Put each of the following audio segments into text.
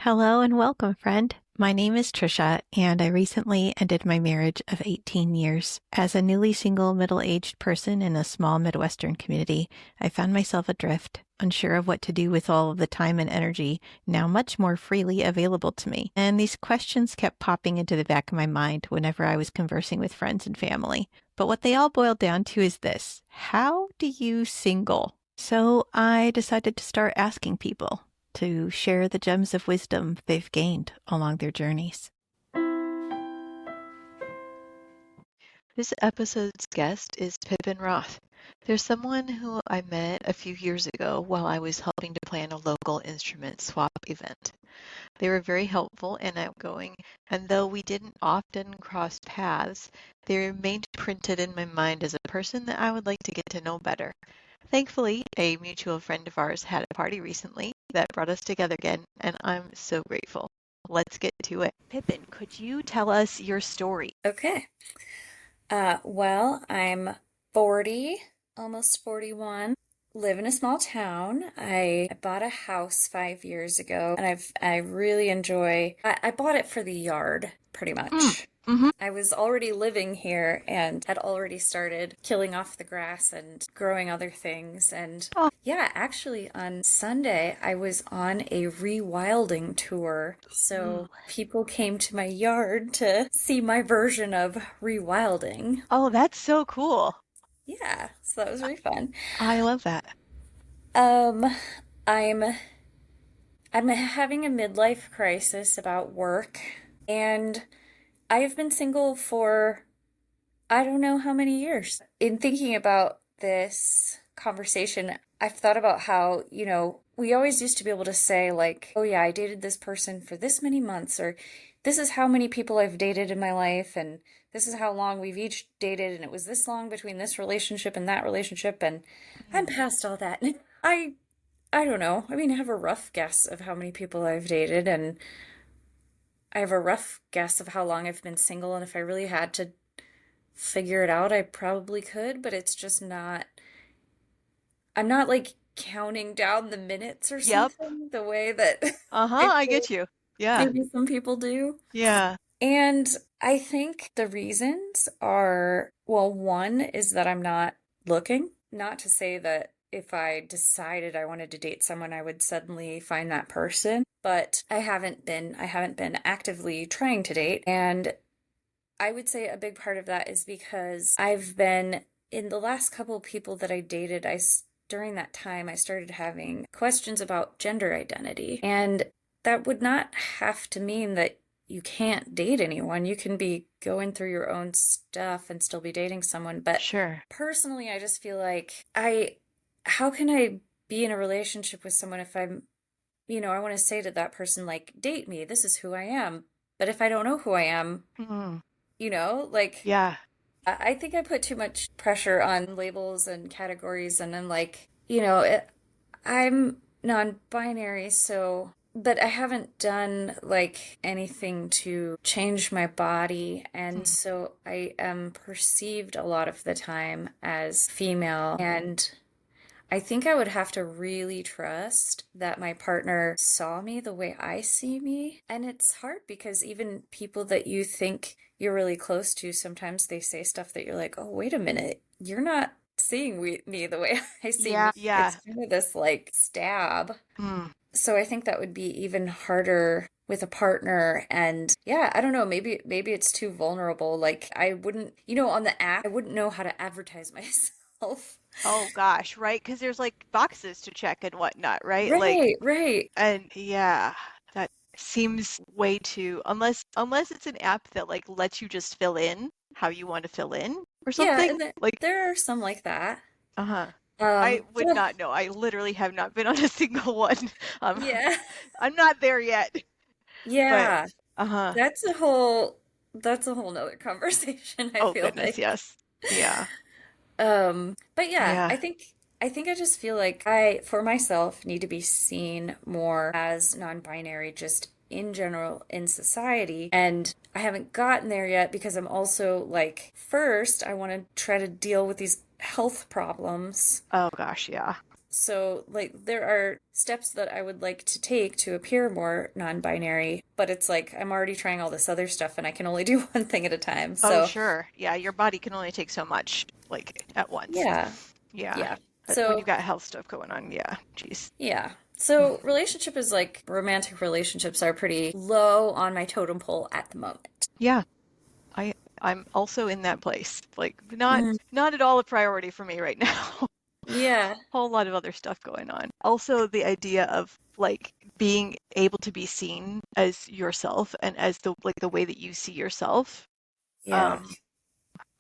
Hello and welcome, friend. My name is Trisha, and I recently ended my marriage of 18 years. As a newly single, middle-aged person in a small Midwestern community, I found myself adrift, unsure of what to do with all of the time and energy now much more freely available to me. And these questions kept popping into the back of my mind whenever I was conversing with friends and family. But what they all boiled down to is this: how do you single? So I decided to start asking people to share the gems of wisdom they've gained along their journeys. This episode's guest is Pippen. There's someone who I met a few years ago while I was helping to plan a local instrument swap event. They were very helpful and outgoing, and though we didn't often cross paths, they remained printed in my mind as a person that I would like to get to know better. Thankfully, a mutual friend of ours had a party recently that brought us together again, and I'm so grateful. Let's get to it. Pippin, could you tell us your story? Okay. Well, I'm 40, almost 41, live in a small town. I bought a house 5 years ago, and I really enjoy. I bought it for the yard, pretty Mm, much. mm-hmm. I was already living here and had already started killing off the grass and growing other things. And Oh, yeah, actually, on Sunday, I was on a rewilding tour. ooh. So people came to my yard to see my version of rewilding. Oh, that's so cool. Yeah, so that was really fun. I love that. Um, I'm I'm having a midlife crisis about work, and I've been single for I don't know how many years. In thinking about this conversation, I've thought about how, we always used to be able to say, like, oh, yeah, I dated this person for this many months, or this is how many people I've dated in my life, and this is how long we've each dated, and it was this long between this relationship and that relationship, and I'm Mm. past all that. And I don't know. I mean, I have a rough guess of how many people I've dated, and I have a rough guess of how long I've been single, and if I really had to figure it out, I probably could, but it's just not, I'm not like counting down the minutes or Yep. something the way that Uh-huh, I I feel get you. Yeah. maybe some people do. Yeah. And I think the reasons are, well, one is that I'm not looking. Not to say that if I decided I wanted to date someone, I would suddenly find that person, but I haven't been actively trying to date. And I would say a big part of that is because I've been in the last couple of people that I dated, during that time I started having questions about gender identity. And that would not have to mean that you can't date anyone. You can be going through your own stuff and still be dating someone. But Sure. personally, I just feel like how can I be in a relationship with someone if I want to say to that person, like, date me, this is who I am. But if I don't know who I am, Mm. like Yeah. I think I put too much pressure on labels and categories, and I'm like, I'm non-binary, so, but I haven't done like anything to change my body, and Mm. so I am perceived a lot of the time as female, and I think I would have to really trust that my partner saw me the way I see me. And it's hard because even people that you think you're really close to, sometimes they say stuff that you're like, oh, wait a minute, you're not seeing me the way I see Yeah. me. Yeah. It's kind of this like stab. Mm. So I think that would be even harder with a partner. And yeah, I don't know, maybe it's too vulnerable. Like I wouldn't, on the app, I wouldn't know how to advertise myself. Oh gosh, right? Because there's like boxes to check and whatnot, right? Like, Right, right. and yeah, that seems way too, unless it's an app that like lets you just fill in how you want to fill in or Yeah, something. and Like, there are some like that. uh-huh. I would Yeah, not know. I literally have not been on a single one. Um, yeah, I'm not there yet, but yeah. uh-huh. That's a whole nother conversation, I Oh feel goodness, like. yes. Yeah. But yeah, I Yeah. think I think I just feel like for myself, need to be seen more as non-binary just in general in society. And I haven't gotten there yet because I'm also like, first, I want to try to deal with these health problems. Oh gosh, yeah. So, like, there are steps that I would like to take to appear more non-binary, but it's like I'm already trying all this other stuff and I can only do one thing at a time. Oh, So, sure. Yeah, your body can only take so much, like at once. yeah. Yeah. Yeah. When you've So, got health stuff going on, yeah. Jeez. yeah. So, relationship is like romantic relationships are pretty low on my totem pole at the moment. Yeah, I I'm also in that place. Like Mm, not at all a priority for me right now. yeah. Whole lot of other stuff going on. Also, the idea of like being able to be seen as yourself and as the way that you see yourself. Yeah. Um,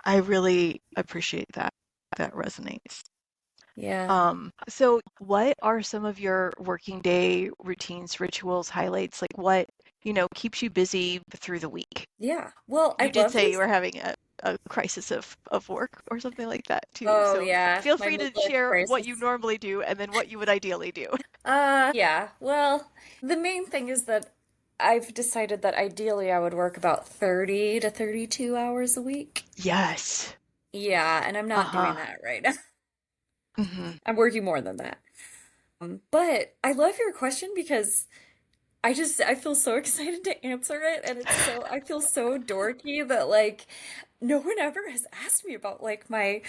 I really appreciate that. That resonates. Yeah. So what are some of your working day routines, rituals, highlights? Like what, keeps you busy through the week? Yeah. Well, I You did love say you this. were having a crisis of work or something like that too. Oh, So yeah. feel My free to midlife share what you crisis. normally do and then what you would ideally do. Yeah. Well, the main thing is that I've decided that ideally I would work about 30 to 32 hours a week. Yes. Yeah, and I'm not doing Uh-huh. that right now. Hmm. I'm working more than that. But I love your question because I feel so excited to answer it, and I feel so dorky that like no one ever has asked me about like my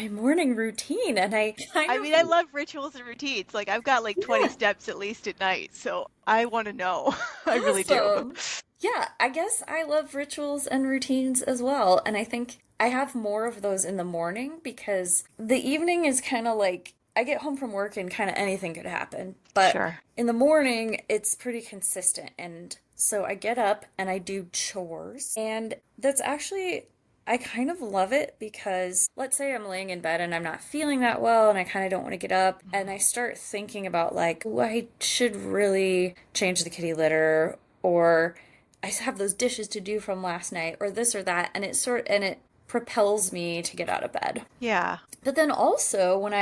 morning routine, and I kind I of mean, I love rituals and routines. Like I've got like 20 yeah, steps at least at night, so I want to know. I really do. awesome. Yeah, I guess I love rituals and routines as well, and I think I have more of those in the morning because the evening is kind of like I get home from work and kind of anything could happen, but Sure. in the morning it's pretty consistent, and so I get up and I do chores, and that's actually I kind of love it because let's say I'm laying in bed and I'm not feeling that well and I kind of don't want to get up and I start thinking about like, oh, I should really change the kitty litter or I have those dishes to do from last night or this or that and it propels me to get out of bed. Yeah. But then also when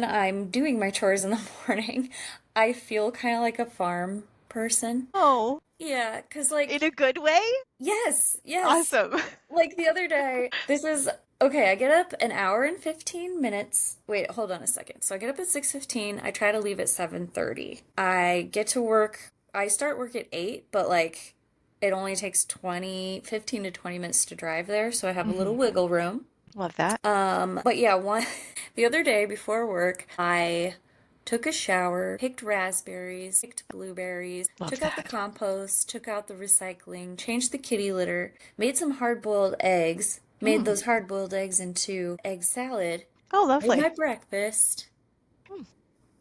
I'm doing my chores in the morning, I feel kind of like a farm person. Oh, Yeah, 'cause in like a good way? yes, yes. Awesome. Like the other day, this is okay, I get up an hour and 15 minutes. Wait, hold on a second. So I get up at 6:15. I try to leave at 7:30. I get to work. I start work at 8, but like it only takes 15 to 20 minutes to drive there, so I have a little Hmm. wiggle room. Love that. But yeah, one the other day before work, I took a shower, picked raspberries, picked blueberries, Love took out the that. compost, took out the recycling, changed the kitty litter, made some hard-boiled eggs, made Mm. those hard-boiled eggs into egg salad, Oh, made lovely. my breakfast, Hmm.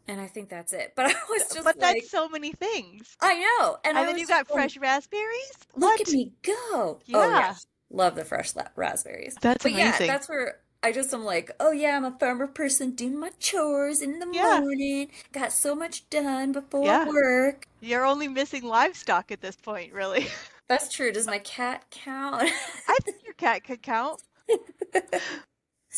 and I think that's it. But I was just But that's like, so many things. I know, and And I then was you just got going, fresh raspberries? look at What? me go. Oh Yeah, yes. Love the fresh raspberries. that's But yeah, amazing. that's where I just am like, oh yeah, I'm a farmer person doing my chores in the Yeah, morning. Got so much done before yeah. work. You're only missing livestock at this point, really. That's true. Does my cat count? I think your cat could count.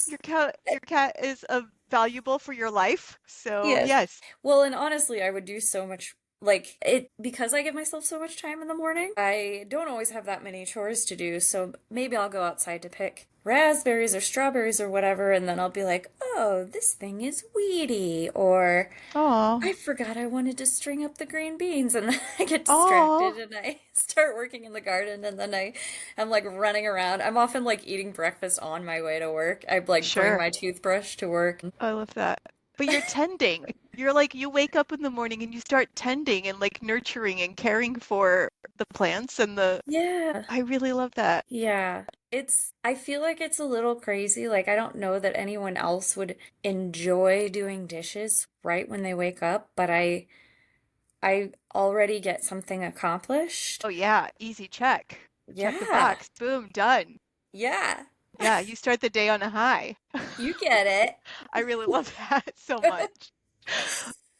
Your cat is valuable for your life. So, Yes. yes. Well, and honestly, I would do so much like it because I give myself so much time in the morning. I don't always have that many chores to do, so maybe I'll go outside to pick raspberries or strawberries or whatever, and then I'll be like, "Oh, this thing is weedy," or Oh, I forgot I wanted to string up the green beans, and then I get oh, distracted and I start working in the garden, and then I'm like running around. I'm often like eating breakfast on my way to work. I like bring sure. my toothbrush to work. I love that. But you're tending. You're like, you wake up in the morning and you start tending and like nurturing and caring for the plants and Yeah. I really love that. Yeah. I feel like it's a little crazy. Like, I don't know that anyone else would enjoy doing dishes right when they wake up, but I already get something accomplished. Oh yeah, easy check. Check the Yeah. box. Boom, done. Yeah. Yeah, you start the day on a high. You get I really love that so it. much.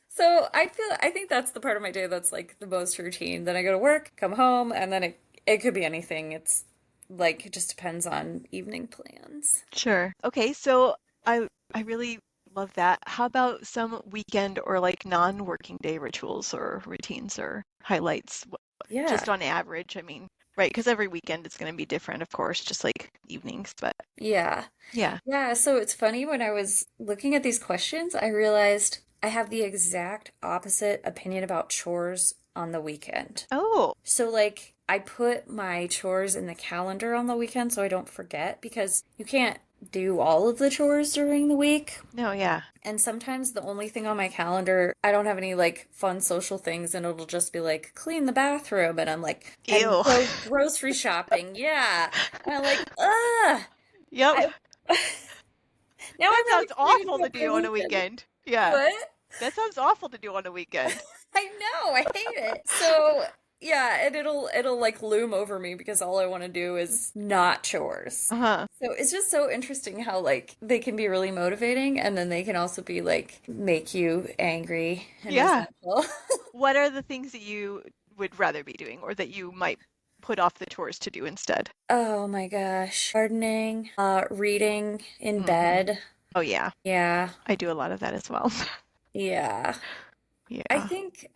So I think that's the part of my day that's like the most routine. Then I go to work, come home, and then it could be anything. It's like it just depends on evening plans. Sure. Okay, so I really love that. How about some weekend or like non-working day rituals or routines or highlights? Yeah. Just on average, I mean, right? Because every weekend it's going to be different, of course, just like evenings. But Yeah. yeah. Yeah, so it's funny when I was looking at these questions, I realized I have the exact opposite opinion about chores on the weekend. Oh, So, like, I put my chores in the calendar on the weekend so I don't forget because you can't do all of the chores during the week. no, yeah. And sometimes the only thing on my calendar, I don't have any like fun social things, and it'll just be like clean the bathroom. And I'm like, and Ew. go grocery shopping. Yeah. And I'm like, ugh. Yep. I, now That I'm having sounds to think awful to about my do on a weekend. weekend. Yeah. What? That sounds awful to do on a weekend. I know, I hate it. So yeah, and it'll like loom over me because all I want to do is not chores. Uh-huh. So it's just so interesting how like they can be really motivating and then they can also be like make you angry and Yeah. resentful. What are the things that you would rather be doing or that you might put off the chores to do instead? Oh my gosh. Gardening, reading in Hmm. bed. Oh, yeah. Yeah. I do a lot of that as well. Yeah. I Yeah. think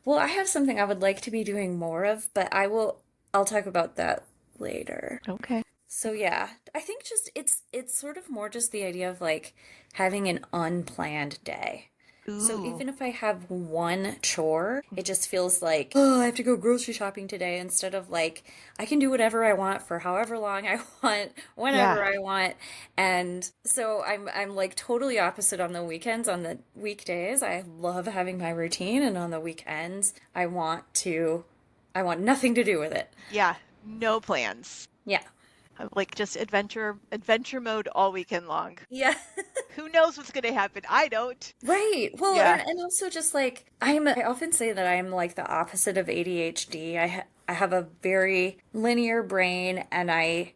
well, I have something I would like to be doing more of, but I'll talk about that later. Okay. So yeah, I think just it's sort of more just the idea of like having an unplanned day. So Ooh. even if I have one chore, it just feels like, oh, I have to go grocery shopping today instead of like I can do whatever I want for however long I want, Yeah. whenever I want. And so I'm like totally opposite on the weekends. On the weekdays, I love having my routine, and on the weekends, I want nothing to do with it. Yeah. No plans. Yeah. Like just adventure mode all weekend long. Yeah. Who knows what's gonna happen? I don't. Right. Well, Yeah. and also just like I often say that I'm like the opposite of ADHD. I have a very linear brain and I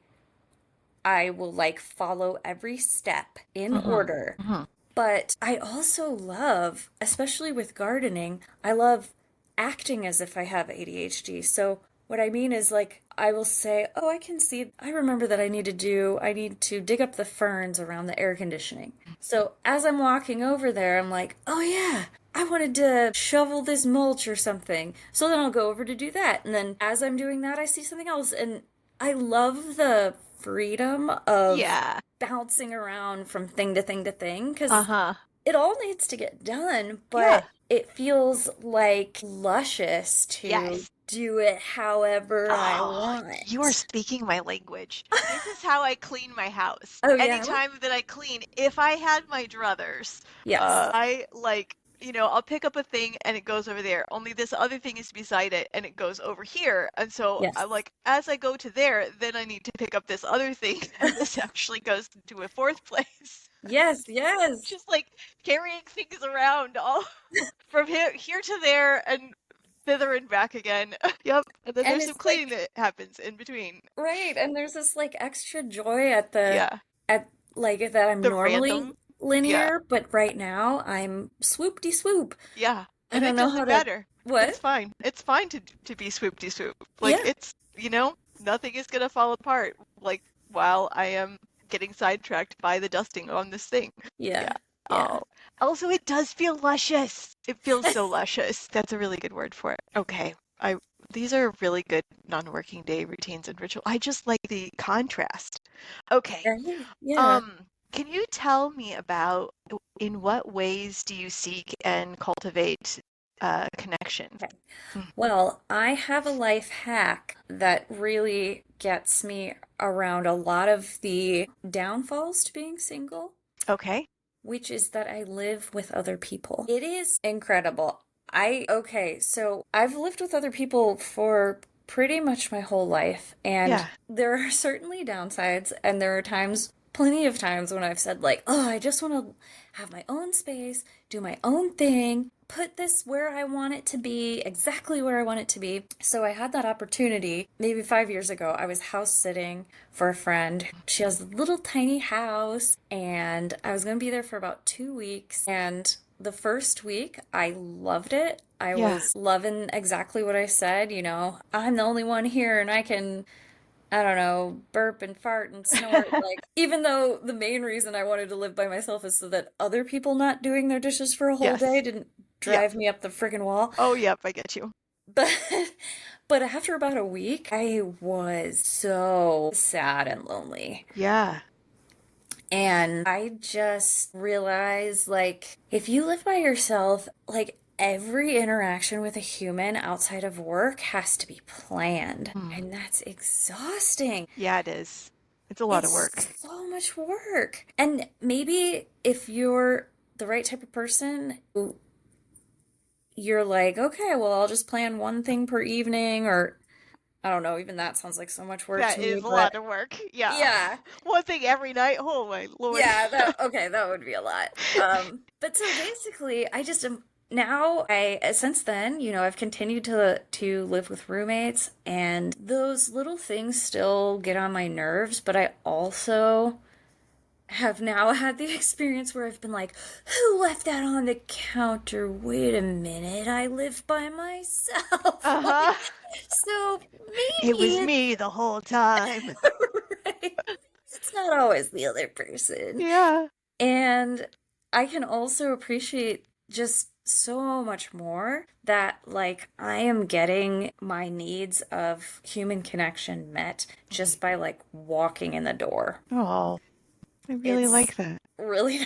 will like follow every step in Hmm. order. Hmm. But I also love, especially with gardening, I love acting as if I have ADHD. So what I mean is like I will say, "Oh, I remember that I need to dig up the ferns around the air conditioning." So as I'm walking over there, I'm like, "Oh yeah, I wanted to shovel this mulch or something." So then I'll go over to do that. And then as I'm doing that, I see something else and I love the freedom of Yeah. bouncing around from thing to thing to thing because Uh-huh. it all needs to get done, Yeah. but it feels like luscious to Yes. do it however I Oh, you are want. speaking my language. This is how I clean my house. Oh, yeah? Anytime that I clean, if I had my druthers, Yes. I like, I'll pick up a thing and it goes over there. Only this other thing is beside it and it goes over here. And so Yes. I like, as I go to there, then I need to pick up this other thing and this actually goes to a fourth place. Yes, yes. Just like carrying things around all from here to there and thither and back again. Yep. And then And there's some it's cleaning like, that happens in between. right, and there's this like extra joy Yeah. at like that I'm The normally random. Yeah. linear, but right now I'm swoop-de swoop. Yeah. I And don't it know how doesn't to matter. It's what? fine. It's fine to be swoop de swoop. Like Yeah. it's, nothing is gonna fall apart like while I am getting sidetracked by the dusting on this thing. Yeah. Yeah. Yeah. Oh. Also, it does feel luscious. It feels so luscious. That's a really good word for it. Okay. I These are really good non-working day routines and ritual. I just like the contrast. Okay. Right? Yeah. Um, can you tell me about in what ways do you seek and cultivate connection? Okay. Mm. Well, I have a life hack that really gets me around a lot of the downfalls to being single, Okay. which is that I live with other people. It is incredible. Okay, so I've lived with other people for pretty much my whole life, and Yeah. there are certainly downsides, and there are times, plenty of times when I've said, like, oh, I just want to have my own space, do my own thing, put this where I want it to be, exactly where I want it to be. So I had that opportunity maybe 5 years ago. I was house sitting for a friend. She has a little tiny house, and I was going to be there for about 2 weeks. And the first week, I loved it. I Yeah. was loving exactly what I said. I'm the only one here, and I don't know, burp and fart and snort. Like, even though the main reason I wanted to live by myself is so that other people not doing their dishes for a whole day Yes. didn't Yep. drive me up the friggin' wall. Oh, yep, I get you. But but after about a week, I was so sad and lonely. Yeah. And I just realized, like, if you live by yourself, like, every interaction with a human outside of work has to be planned. Hmm. And that's exhausting. Yeah, it is. It's a lot of work. It's so much work. And maybe if you're the right type of person, you're like, okay, well, I'll just plan one thing per evening, or I don't know, even that sounds like so much work That to me, is a but lot of work. Yeah. yeah. One thing every night. Oh my Lord. Yeah, that okay, that would be a lot. But so basically, I just am now I since then, I've continued to live with roommates, and those little things still get on my nerves, but I also have now had the experience where I've been like, who left that on the counter? Wait a minute, I live by myself. Uh-huh. Like, so It maybe was it's me the whole time. right. It's not always the other person. Yeah. And I can also appreciate just so much more that, like, I am getting my needs of human connection met just by, like, walking in the door. Oh, I really It's like that. really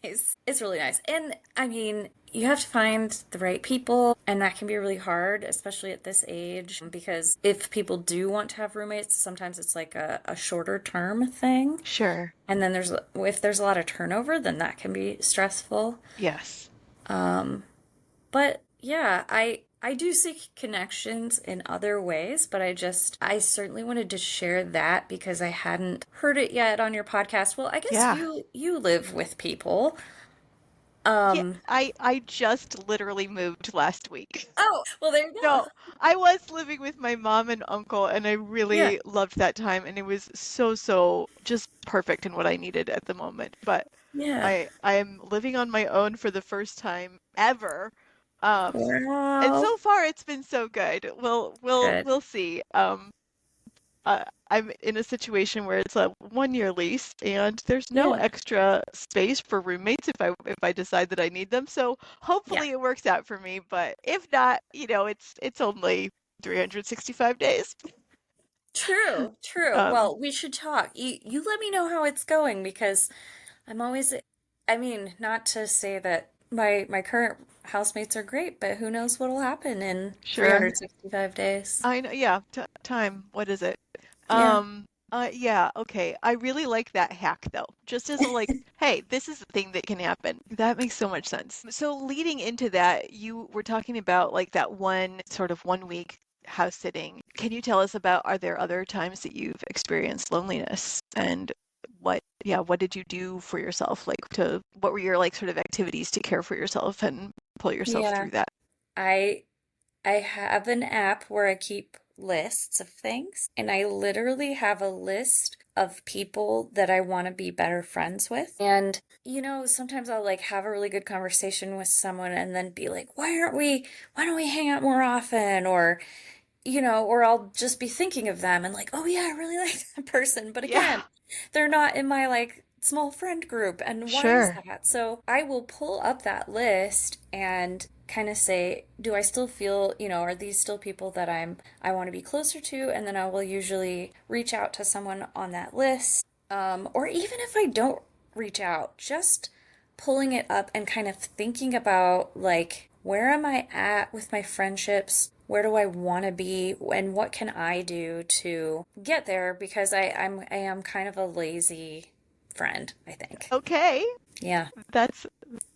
nice. It's really nice. And I mean, you have to find the right people, and that can be really hard, especially at this age, because if people do want to have roommates, sometimes it's like a shorter term thing. Sure. And then if there's a lot of turnover, then that can be stressful. Yes. But yeah, I do seek connections in other ways, but I certainly wanted to share that because I hadn't heard it yet on your podcast. Well, I guess Yeah. you live with people. Yeah, Um, I just literally moved last week. oh, well, there you go. No, I was living with my mom and uncle, and I Yeah, really loved that time, and it was so just perfect in what I needed at the moment. But yeah. I am living on my own for the first time ever. And Wow. so far it's been so good. Good. We'll see. I'm in a situation where it's a 1 year lease and there's no Yeah, extra space for roommates if I decide that I need them. So yeah. hopefully it works out for me, but if not, it's only 365 days. True, true. Um, Well, we should talk. You let me know how it's going because I'm always, I mean, not to say that my current housemates are great, but who knows what'll happen in sure. 365 days. I know, yeah, t time. What is it? Yeah. Yeah, okay. I really like that hack though. Just as a like, hey, this is a thing that can happen. That makes so much sense. So leading into that, you were talking about like that one sort of 1 week house sitting. Can you tell us about, are there other times that you've experienced loneliness and what did you do for yourself? What were your like sort of activities to care for yourself and pull yourself Yeah. through that? I I have an app where I keep lists of things, and I literally have a list of people that I want to be better friends with. And sometimes I'll like have a really good conversation with someone and then be like, why don't we hang out more often? Or I'll just be thinking of them and like, oh yeah, I really like that person. But again, Yeah, they're not in my like small friend group. And why is sure. that? So I will pull up that list and kind of say, do I still feel, are these still people that I want to be closer to? And then I will usually reach out to someone on that list. Or even if I don't reach out, just pulling it up and kind of thinking about like where am I at with my friendships? Where do I want to be? And what can I do to get there? Because I am kind of a lazy friend, I think. Okay. Yeah. That's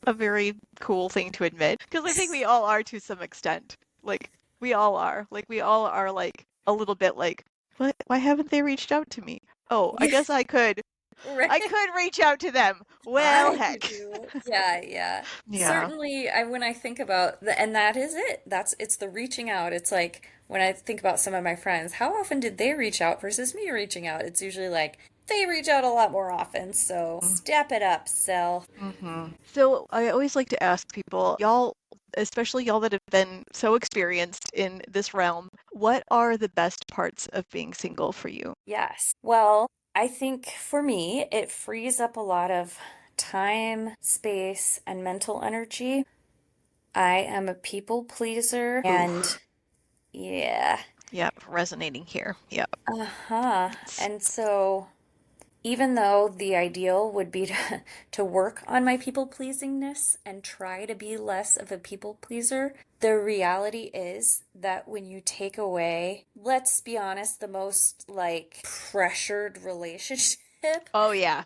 a very cool thing to admit because I think we all are to some extent. Like we all are. Like we all are like a little bit like, what? Why haven't they reached out to me? Oh, I Yeah. guess I could. I Right. could reach out to them. Well, I could heck. do it. Yeah, yeah. Yeah. Certainly, when I think about and that is it. It's the reaching out. It's like when I think about some of my friends, how often did they reach out versus me reaching out? It's usually like they reach out a lot more often. So step it up, self. Mm-hmm. So I always like to ask people, y'all, especially y'all that have been so experienced in this realm, what are the best parts of being single for you? Yes. Well, I think for me, it frees up a lot of time, space, and mental energy. I am a people pleaser, and Oof. yeah. Yep, resonating here. Yep. Uh-huh. It's And so, even though the ideal would be to work on my people pleasingness and try to be less of a people pleaser, the reality is that when you take away, let's be honest, the most like pressured relationship, Oh yeah,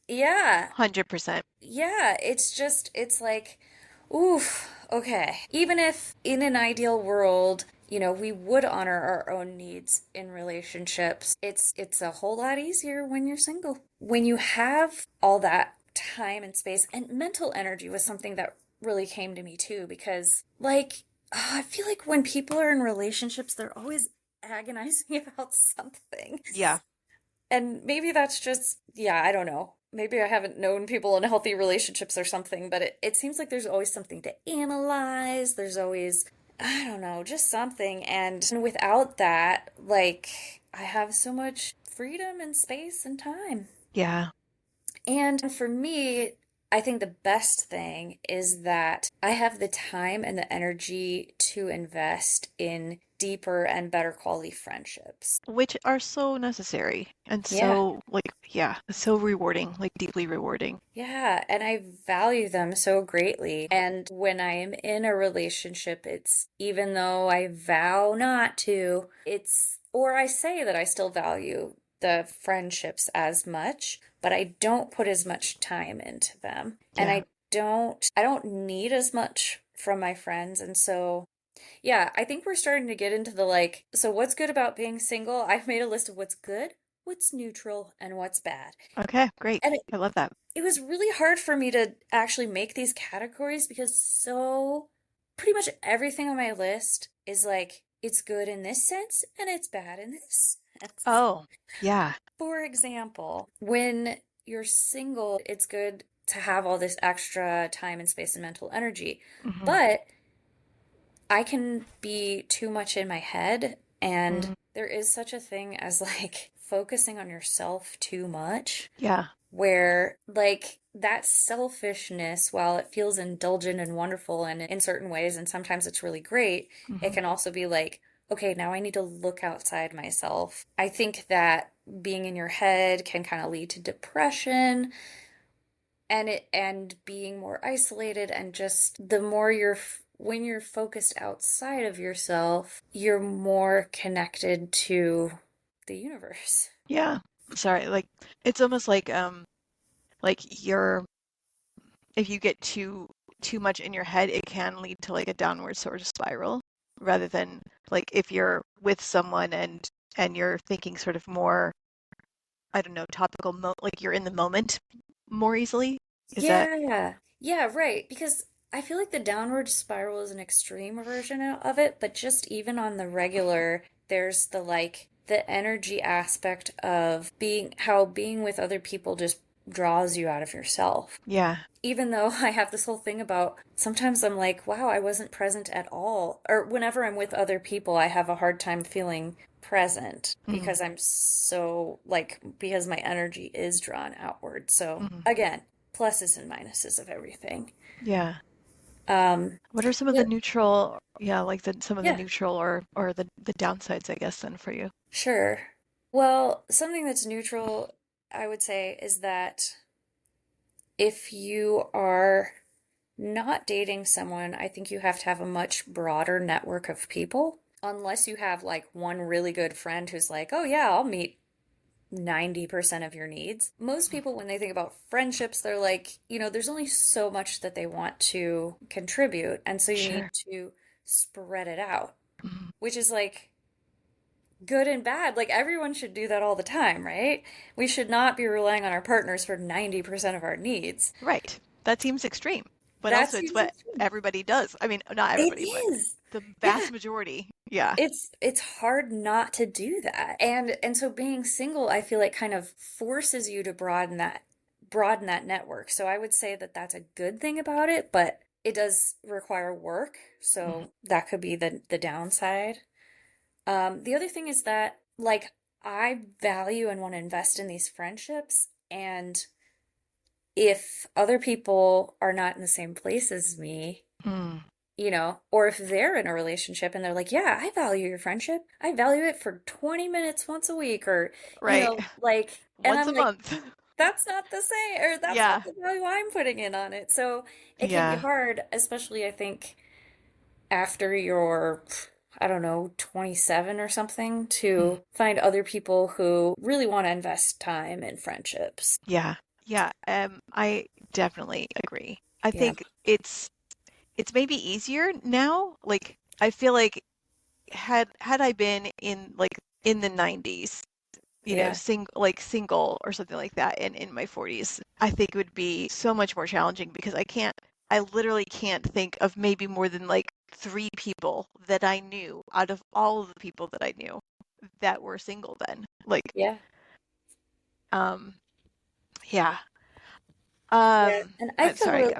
yeah, 100%. yeah, it's like, oof, okay. Even if in an ideal world, we would honor our own needs in relationships, it's a whole lot easier when you're single. When you have all that time and space and mental energy was something that really came to me too, because like, I feel like when people are in relationships, they're always agonizing about something. Yeah. And maybe that's just, yeah, I don't know. Maybe I haven't known people in healthy relationships or something, but it seems like there's always something to analyze. There's always, I don't know, just something. And without that, like, I have so much freedom and space and time. Yeah. And for me, I think the best thing is that I have the time and the energy to invest in deeper and better quality friendships. Which are so necessary and Yeah. so like yeah, so rewarding, like deeply rewarding. Yeah, and I value them so greatly. And when I am in a relationship, it's even though I vow not to, or I say that I still value the friendships as much, but I don't put as much time into them. And Yeah. I don't need as much from my friends. And so, yeah, I think we're starting to get into the like, so what's good about being single? I've made a list of what's good, what's neutral, and what's bad. Okay, great. And I love that. it was really hard for me to actually make these categories because so pretty much everything on my list is like it's good in this sense and it's bad in this sense. Oh, yeah. For example, when you're single, it's good to have all this extra time and space and mental energy. Hmm. But I can be too much in my head, and Mm, there is such a thing as like focusing on yourself too much yeah. where like that selfishness, while it feels indulgent and wonderful and in certain ways, and sometimes it's really great, it Hmm. can also be like, okay, now I need to look outside myself. I think that being in your head can kind of lead to depression and being more isolated and just the more when you're focused outside of yourself, you're more connected to the universe. Yeah. Sorry, like it's almost like you're if you get too much in your head, it can lead to like a downward sort of spiral rather than like if you're with someone and you're thinking sort of more, I don't know, topical like you're in the moment more easily. Is that Yeah. Yeah, right. Because I feel like the downward spiral is an extreme version of it, but just even on the regular, there's the like the energy aspect of being with other people just draws you out of yourself. yeah. Even though I have this whole thing about sometimes I'm like, wow, I wasn't present at all. Or whenever I'm with other people, I have a hard time feeling present Hmm. because I'm so like, because my energy is drawn outward. So Hmm. again, pluses and minuses of everything. Yeah. Um, What are some of the but neutral, yeah, like some of the yeah, neutral or the downsides, I guess, then for you? sure. Well, something that's neutral, I would say, is that if you are not dating someone, I think you have to have a much broader network of people. Unless you have like one really good friend who's like, oh yeah, I'll meet 90% of your needs. Most Mm. people, when they think about friendships, they're like, there's only so much that they want to contribute. And so you need Sure. to spread it out, Mhm. which is like good and bad. Like everyone should do that all the time, right? We should not be relying on our partners for 90% of our needs. Right. That seems extreme, but That also it's seems what extreme. everybody does. I mean, not It everybody, but is. the Yeah. vast majority. Yeah. It's hard not to do that. And so being single, I feel like kind of forces you to broaden that network. So I would say that that's a good thing about it, but it does require work. Mhm. So that could be the downside. The other thing is that like I value and want to invest in these friendships, and if other people are not in the same place as me, Mm. or if they're in a relationship and they're like, yeah, I value your friendship. I value it for 20 minutes once a week, or, Right. like, and Once I'm a like, month. that's not the same, or that's not Yeah. the value I'm putting in on it. So it can be Yeah. hard, especially I think after you're, I don't know, 27 or something, Mm. to find other people who really want to invest time in friendships. Yeah. Yeah. I definitely agree. I Yeah. think it's maybe easier now. Like I feel like had I been in like in the 90s, Yeah. single or something like that in my 40s, I think it would be so much more challenging because I literally can't think of maybe more than like three people that I knew out of all of the people that I knew that were single then. Like, Yeah. um, yeah. Yeah. And I feel Sorry, real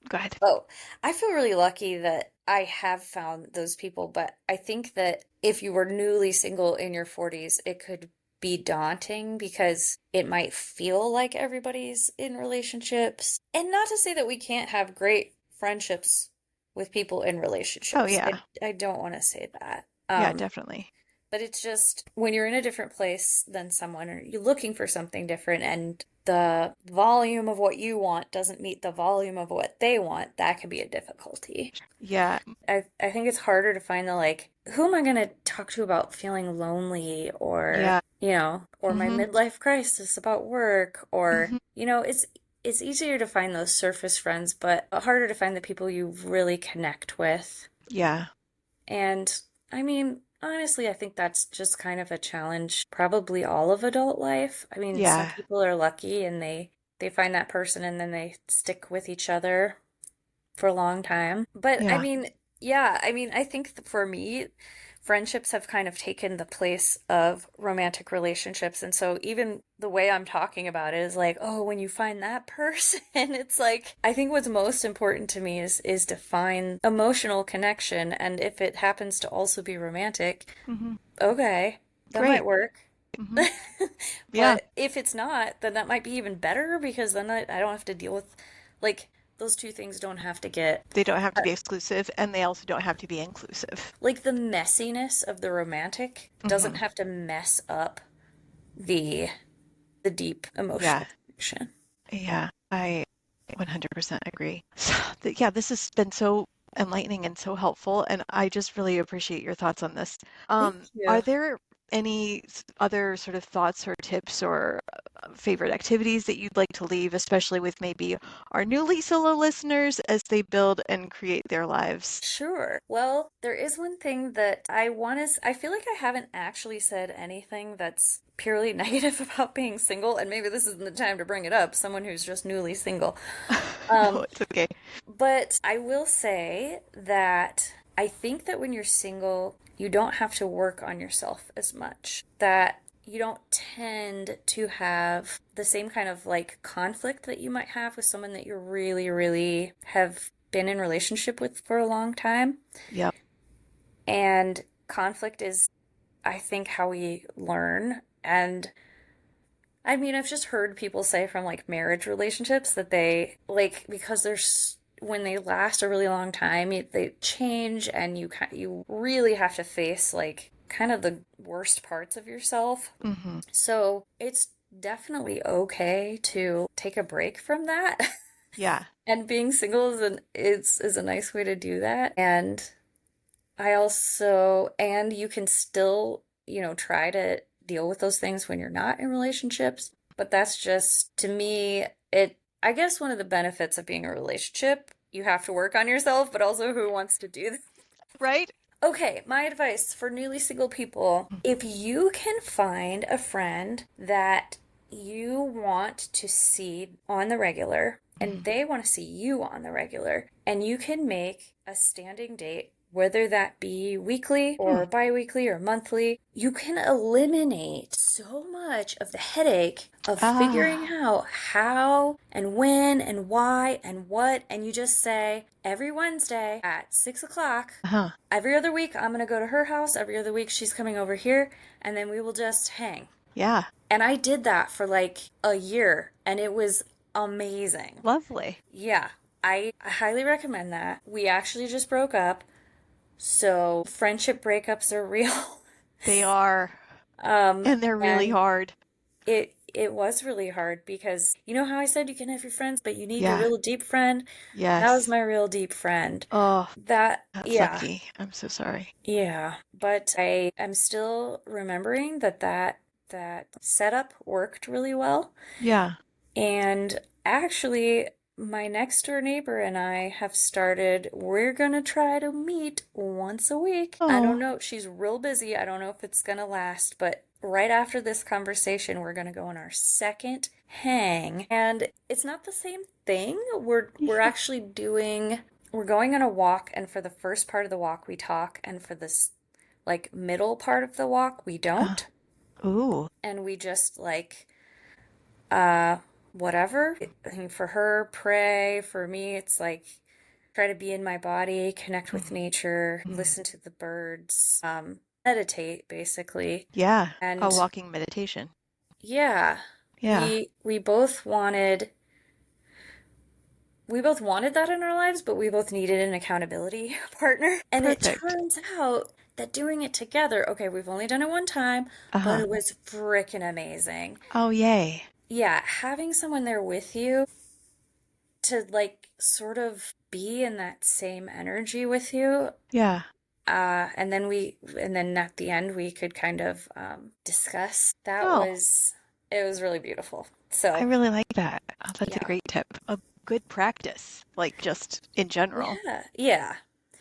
go ahead. Oh, I feel really lucky that I have found those people, but I think that if you were newly single in your 40s, it could be daunting because it might feel like everybody's in relationships. And not to say that we can't have great friendships with people in Oh relationships. yeah. I don't want to say that. Yeah, definitely. But it's just when you're in a different place than someone, or you're looking for something different, and the volume of what you want doesn't meet the volume of what they want, that can be a difficulty. Yeah. I think it's harder to find the like, who am I going to talk to about feeling lonely, or, Yeah. or my Hmm. midlife crisis about work, or, Hmm. it's easier to find those surface friends, but harder to find the people you really connect with. Yeah. And I mean, honestly, I think that's just kind of a challenge, probably all of adult life. I mean, some Yeah. people are lucky and they find that person and then they stick with each other for a long time. But I Yeah. mean, yeah, I mean, I think for me, friendships have kind of taken the place of romantic relationships. And so even the way I'm talking about it is like, oh, when you find that person, it's like I think what's most important to me is to find emotional connection. And if it happens to also be romantic, Hmm. okay, that might Great. work. Hmm. Yeah. But if it's not, then that might be even better because then I don't have to deal with, like, those two things don't have to get, They don't have to be exclusive and they also don't have to be inclusive. like, the messiness of the romantic doesn't Hmm. have to mess up the the deep Yeah. emotional connection. Yeah. I 100% agree. So, yeah, this has been so enlightening and so helpful, and I just really appreciate your thoughts on this. Thank Are you. there any other sort of thoughts or tips or favorite activities that you'd like to leave, especially with maybe our newly solo listeners as they build and create their lives? Sure. Well, there is one thing that I feel like I haven't actually said anything that's purely negative about being single, and maybe this isn't the time to bring it up, someone who's just newly single. No, Um, it's okay. but I will say that I think that when you're single, you don't have to work on yourself as much. That you don't tend to have the same kind of like conflict that you might have with someone that you really, really have been in relationship with for a long time. Yep. And conflict is, I think, how we learn. And I mean, I've just heard people say from like marriage relationships that they like because there's when they last a really long time, they change, and you really have to face like kind of the worst parts of yourself. Hmm. So it's definitely okay to take a break from that. Yeah. And being single is a nice way to do that. And you can still, try to deal with those things when you're not in relationships. But that's just, to me, I guess one of the benefits of being in a relationship, you have to work on yourself, but also who wants to do that? Right? Okay, my advice for newly single people, if you can find a friend that you want to see on the regular and Mhm. they want to see you on the regular, and you can make a standing date, whether that be weekly Hmm. or bi-weekly or monthly, you can eliminate so much of the headache of figuring Ah. out how and when and why and what, and you just say every Wednesday at 6 o'clock. Uh-huh. Every other week, I'm going to go to her house. Every other week, she's coming over here, and then we will just hang. Yeah. And I did that for like a year, and it was amazing. Lovely. Yeah. I highly recommend that. We actually just broke up, so friendship breakups are real. They are, Um, and they're really and hard. it was really hard because you know how I said you can have your friends, but you need your Yeah. real deep friend? That was Yes. my real deep friend. Oh, That, that's yeah, lucky. I'm so sorry. yeah. But I am still remembering that setup worked really well. Yeah. And actually, my next door neighbor and I have started, we're gonna try to meet once a week. I don't Oh, know, she's real busy. I don't know if it's gonna last, but right after this conversation, we're gonna go on our second hang. And it's not the same thing. We're yeah. actually we're going on a walk, and for the first part of the walk we talk, and for this like middle part of the walk we Uh, don't. ooh. And we just uh whatever. I mean, for her, pray. For me, it's like try to be in my body, connect with Mhm. nature, Mhm. listen to the birds, meditate basically. Yeah. A And walking meditation. yeah, Yeah. we both wanted that in our lives, but we both needed an accountability partner. And it Perfect. turns out that doing it together, okay, we've only done it one time, but Uh-huh. it was freaking amazing. Oh, yay. Yeah, having someone there with you to like sort of be in that same energy with you. Yeah. And then at the end we could kind of discuss. Oh, It was really beautiful. I So really like that. Oh, that's a yeah, great tip. A good practice, like just in general. yeah, yeah.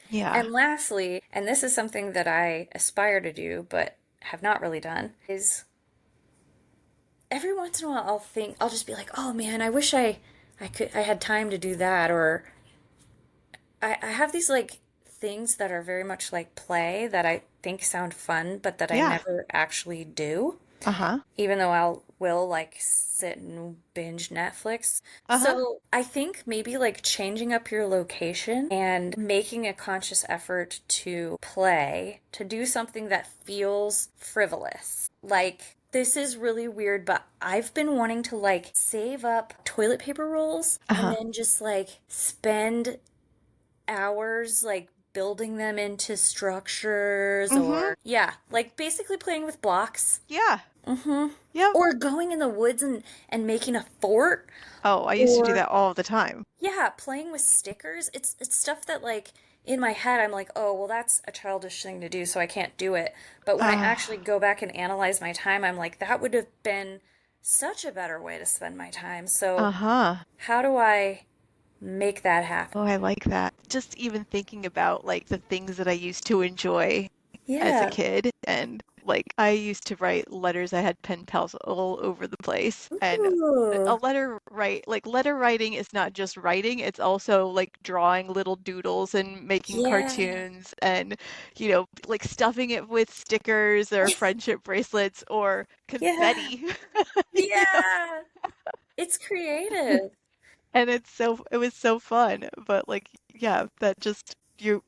Yeah. And lastly, and this is something that I aspire to do but have not really done, is every once in a while I'll just be like, oh man, I had time to do that, or I have these like things that are very much like play that I think sound fun, but that I Yeah. never actually do, Uh-huh. even though I'll will like sit and binge Netflix. Uh-huh. So I think maybe like changing up your location and making a conscious effort to play, to do something that feels frivolous. Like this is really weird, but I've been wanting to like save up toilet paper rolls and Uh-huh. then just like spend hours like building them into structures, Mm-hmm. or yeah, like basically playing with blocks. Yeah. Mm-hmm. Yep. Or going in the woods and making a fort, Oh, I used to do or that all the time. yeah, playing with stickers. It's stuff that like in my head I'm like, "Oh, well that's a childish thing to do, so I can't do it." But when I actually Ah. go back and analyze my time, I'm like, that would have been such a better way to spend my time. So, Uh-huh. how do I make that happen? Oh, I like that. Just even thinking about like the things that I used to enjoy as a Yeah. kid, and like I used to write letters. I had pen pals all over the place. And a Ooh. letter writing is not just writing, it's also like drawing little doodles and making Yeah. cartoons and like stuffing it with stickers or friendship bracelets or Yeah. confetti. You know? Yeah. It's creative. And it was so fun. But like, yeah, that just your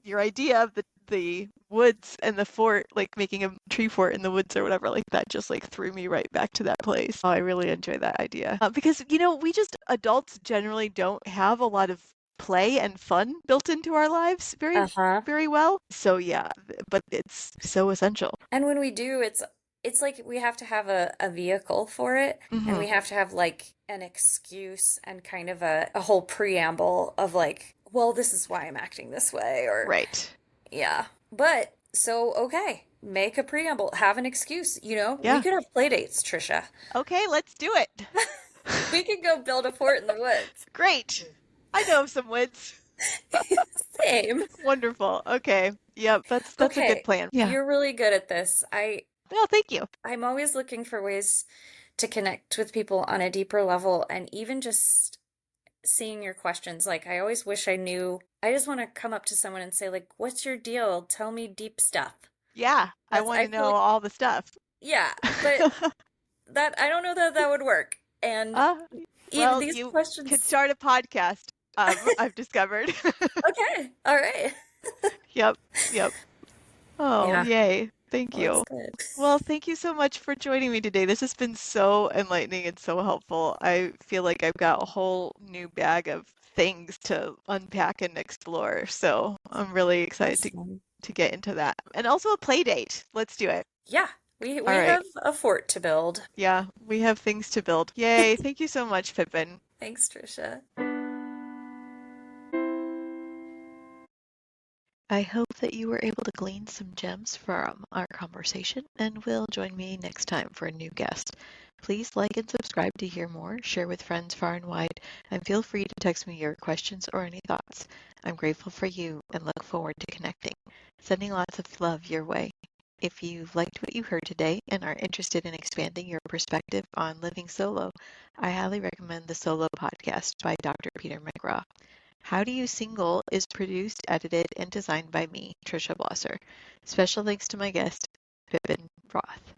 idea of the woods and the fort, like making a tree fort in the woods or whatever, like that just like threw me right back to that place. Oh, I really enjoy that idea. Because we just adults generally don't have a lot of play and fun built into our lives Uh-huh. very well. So yeah, but it's so essential. And when we do, it's like we have to have a vehicle for it, and Hmm. we have to have like an excuse and kind of a whole preamble of like, well, this is why I'm acting this way, or Right. yeah. But so okay, make a preamble, have an excuse, we Yeah. could have play dates, Trisha. Okay, let's do it. We could go build a fort in the woods. Great. I know of some woods. Same. Wonderful. Okay. Yep, that's a good Okay, plan. Yeah. you're really good at this. Well, thank you. I'm always looking for ways to connect with people on a deeper level, and even just seeing your questions. Like, I always wish I knew. I just want to come up to someone and say, like, what's your deal? Tell me deep stuff. Yeah, I want I to feel know like, all the stuff. yeah, but that I don't know that that would work. And Uh, even well, these you could questions, start a podcast. I've discovered. okay, all right. Yep, yep. Oh, Yeah, yay. Thank well, that's you. good. Well, thank you so much for joining me today. This has been so enlightening and so helpful. I feel like I've got a whole new bag of things to unpack and explore. So I'm really excited Awesome. to get into that. And also a play date. Let's do it. Yeah, we All we right. have a fort to build. Yeah, we have things to build. Yay. Thank you so much, Pippin. Thanks, Trisha. I hope that you were able to glean some gems from our conversation and will join me next time for a new guest. Please like and subscribe to hear more, share with friends far and wide, and feel free to text me your questions or any thoughts. I'm grateful for you and look forward to connecting. Sending lots of love your way. If you liked what you heard today and are interested in expanding your perspective on living solo, I highly recommend the Solo Podcast by Dr. Peter McGraw. How Do You Single is produced, edited, and designed by me, Trisha Blosser. Special thanks to my guest, Pippin Roth.